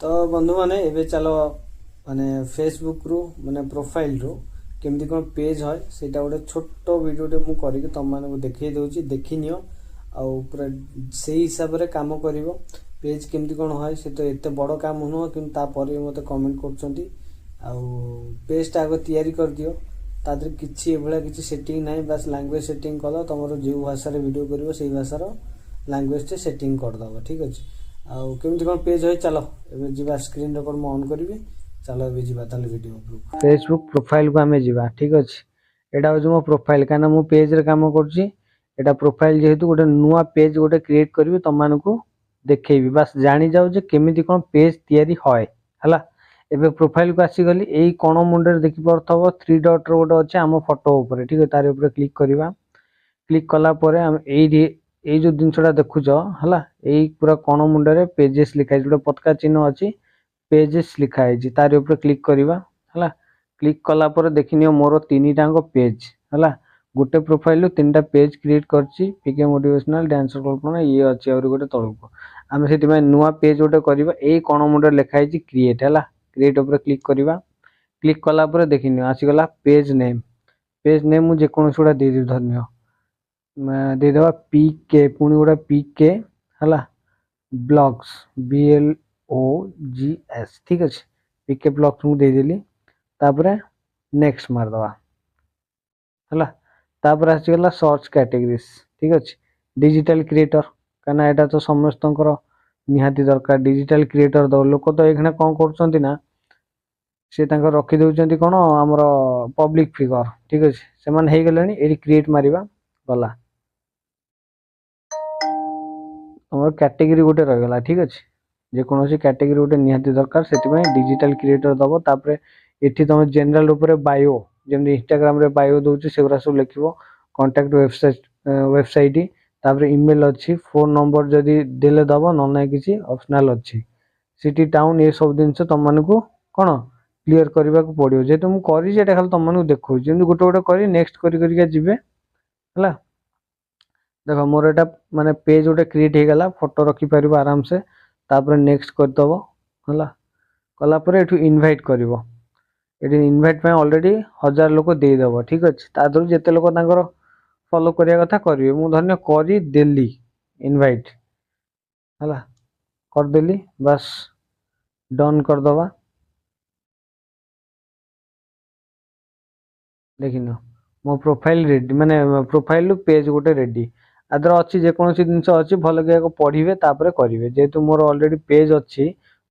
तो बंधु मैंने एबे चलो माने फेसबुक रु माने प्रोफाइल रु केमती कौन पेज है सेटा गोटे छोट वीडियोटे मु करिक तुम मानक देखई दउची देखि नियो आउ पूरा से हिसाब रे काम करिवो पेज केमती कौन है से तो एते बड़ काम नुह कि तापर मते कमेंट करछंती आउ पेज टा आगो तैयारी कर दियो तादर किछि एभला किछि सेटिंग नाही बस लैंग्वेज सेटिंग कलो तमरो जो भाषा रे वीडियो करिवो सेही भाषार लैंग्वेज टे सेटिंग कर दबो ठीक अछि आउ केमती कौन पेज है चलो एबे जीवा स्क्रीन रेकॉर्ड म ऑन करिवे चलो एबे जीवा ताले वीडियो उपरू फेसबुक प्रोफाइल को हमें जीवा ठीक अछि एडा हो जो मो प्रोफाइल काना मु पेज रे काम करछि एडा प्रोफाइल जेहेतु गोटे नुआ पेज गोटे क्रिएट करबी तम मानकू देखैबी बस जानि जाउ जे केमिति कोन पेज तयारी होय हला एबे प्रोफाइल को आसी गली एई कोन मुंडे देखि परथबो 3 डॉट रो गोटे अछि हम फोटो ऊपर ठीक है तारे ऊपर क्लिक करबा क्लिक कला परे हम एई जो दिनसडा देखुछो हला एई पूरा कोन मुंडे रे पेजेस लिखाइ जोटे पतका चिन्ह अछि पेजेस लिखाइ जी तारे ऊपर क्लिक करबा हला क्लिक कला परे देखिनियो मोर तीनी टांगो पेज हला गोटे प्रोफाइल तीनटा पेज क्रिएट करछि पीके मोटिवेशनल डांसर कल्पना ये अछि और गोटे तळको हम सेति में नुवा पेज गोटे करबा एई कोन मुंडे लिखाइ छी क्रिएट हला क्रिएट ऊपर क्लिक करबा क्लिक कला परे देखिनियो आसी गला पेज नेम मु जे कोन सुडा दे दि धन्य मैं दे देबा पीके पुनी गोटा पीके हला ब्लॉग्स BLOGS ठीक अछि पीके ब्लॉग्स मु दे देली तापरे नेक्स्ट मार दवा हला तापर आसी गला सर्च कैटेगरीज ठीक अछि डिजिटल क्रिएटर काना एटा तो समस्तनकर निहाती दरकार डिजिटल क्रिएटर द लोक तो एखने कोन करछंती ना से तांकर रखि दउचंती कोन हमर पब्लिक फिगर ठीक अछि से मान हे गेलनी एडी क्रिएट मारिबा गला हमर कैटेगरी गोटे रह गला ठीक अछि जे कोनोसी कैटेगरी गोटे निहाती दरकार सेति में डिजिटल क्रिएटर दबो तापरे एठी तुम जनरल ऊपर बायो जेमि इंस्टाग्राम रे बायो दउची सेगरा सब लिखिबो कांटेक्ट वेबसाइट तापरे ईमेल अछि फोन नंबर जदी देले दबो न नै किछि ऑप्शनल अछि सिटी टाउन ए सब दिन से तुम मानकू कोन क्लियर करबा को पड़ियो जे तुम करि जेटा खाली तुम मानकू देखो जेमि गोटे गोटे करि नेक्स्ट करि करि के जिवे हला देखो मोर एटा माने पेज गोटे क्रिएट हे गला फोटो रखि परिबो आराम से तापरे नेक्स्ट कर दबो हला कला परे एठू इनवाइट करिवो एडी इनवाइट में ऑलरेडी 1000 लोक दे देबो ठीक अछि तादरु जेते लोक तांकर फॉलो करिया कथा करिवे मु धन्य करी देली इनवाइट हला कर देली बस डन कर दबा देखिनो मो प्रोफाइल रेडी माने प्रोफाइल पेज गोटे रेडी आदर अछि जे कोनोसी दिनस अछि भलो के पढिबे तापरे करिवे जेतु मोर ऑलरेडी पेज अछि